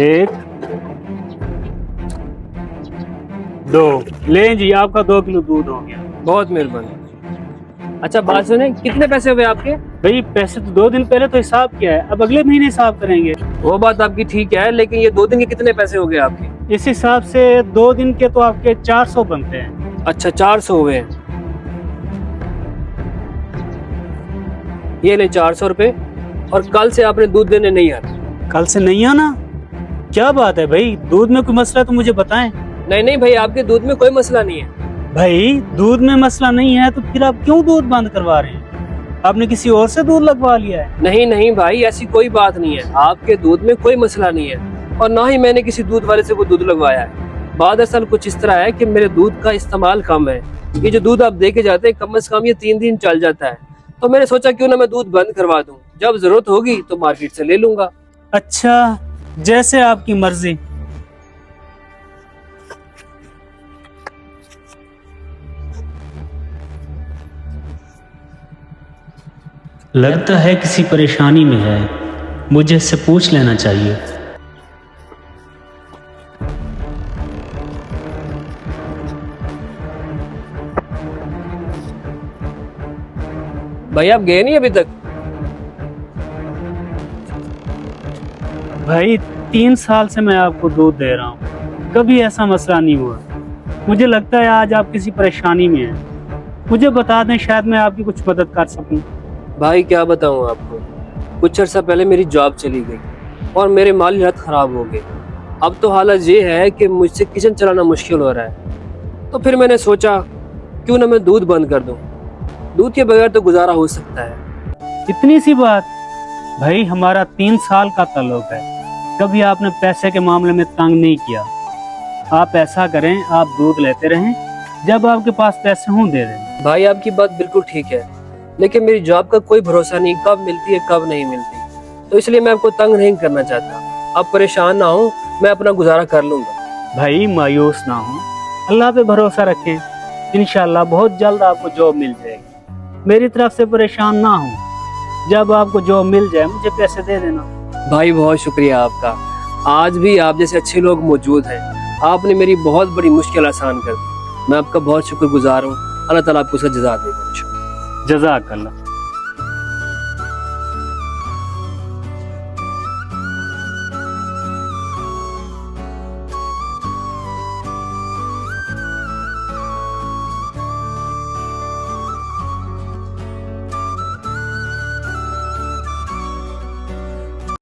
एक, दो। लें जी, आपका 2 किलो दूध हो गया। बहुत मेहरबानी। अच्छा बात सुने, कितने पैसे हुए आपके? भाई पैसे तो 2 दिन पहले तो हिसाब किया है, अब अगले महीने हिसाब करेंगे। वो बात आपकी ठीक है, लेकिन ये 2 दिन के कितने पैसे हो गए आपके? इस हिसाब से 2 दिन के तो आपके 400 बनते हैं। अच्छा 400 हुए हैं। ये ले 400 रुपए। और कल से आपने दूध देने नहीं आना। कल से नहीं आना? क्या बात है भाई, दूध में कोई मसला तो मुझे बताएं। नहीं नहीं भाई, आपके दूध में कोई मसला नहीं है। भाई दूध में मसला नहीं है तो फिर आप क्यों दूध बंद करवा रहे हैं? आपने किसी और से दूध लगवा लिया है? नहीं नहीं भाई, ऐसी कोई बात नहीं है। आपके दूध में कोई मसला नहीं है, और ना ही मैंने किसी दूध वाले से कोई दूध लगवाया है। बात असल कुछ इस तरह है कि मेरे दूध का इस्तेमाल कम है। ये जो दूध आप दे के जाते हैं, कम से कम ये 3 दिन चल जाता है। तो मैंने सोचा क्यों ना मैं दूध बंद करवा दूं, जब जरूरत होगी तो मार्केट से ले लूंगा। अच्छा, जैसे आपकी मर्जी। लगता है किसी परेशानी में है, मुझे इससे पूछ लेना चाहिए। भाई आप गए नहीं अभी तक? भाई 3 साल से मैं आपको दूध दे रहा हूँ, कभी ऐसा मसला नहीं हुआ। मुझे लगता है आज आप किसी परेशानी में हैं। मुझे बता दें, शायद मैं आपकी कुछ मदद कर सकूं। भाई क्या बताऊं आपको, कुछ अर्सा पहले मेरी जॉब चली गई और मेरे माली हालत खराब हो गए। अब तो हालत ये है कि मुझसे किचन चलाना मुश्किल हो रहा है। तो फिर मैंने सोचा क्यों ना मैं दूध बंद कर दूं। दूध के बगैर तो गुजारा हो सकता है। इतनी सी बात? भाई हमारा 3 साल का ताल्लुक है, कभी आपने पैसे के मामले में तंग नहीं किया। आप ऐसा करें, आप दूध लेते रहें, जब आपके पास पैसे हों दे दें। भाई आपकी बात बिल्कुल ठीक है, लेकिन मेरी जॉब का कोई भरोसा नहीं, कब मिलती है कब नहीं मिलती। तो इसलिए मैं आपको तंग नहीं करना चाहता। आप परेशान ना हो, मैं अपना गुजारा कर लूंगा। भाई मायूस ना हो, अल्लाह पे भरोसा रखें, इंशाल्लाह बहुत जल्द आपको जॉब मिल जाएगी। मेरी तरफ से परेशान ना हो, जब आपको जॉब मिल जाए मुझे पैसे दे देना। भाई बहुत शुक्रिया आपका, आज भी आप जैसे अच्छे लोग मौजूद हैं। आपने मेरी बहुत बड़ी मुश्किल आसान कर दी। मैं आपका बहुत शुक्रगुजार हूँ। अल्लाह ताला आपको उसका जज़ा देगा। जज़ाकल्लाह।